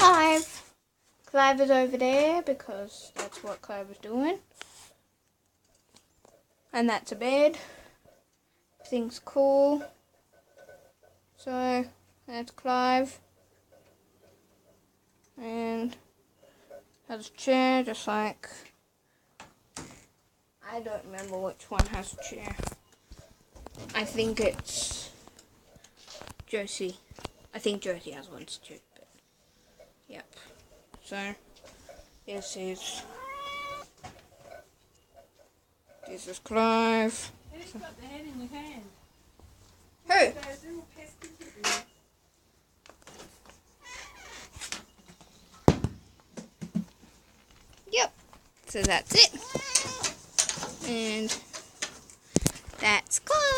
Clive. Clive is over there because that's what Clive was doing. And that's a bed. Everything's cool. So, that's Clive. And has a chair, just like... I don't remember which one has a chair. I think it's Josie. I think Josie has one too. But yep. So this is Clive. Who's got the head in your hand? Who? Those little pesky kittens. Yep. So that's it. And that's Clive.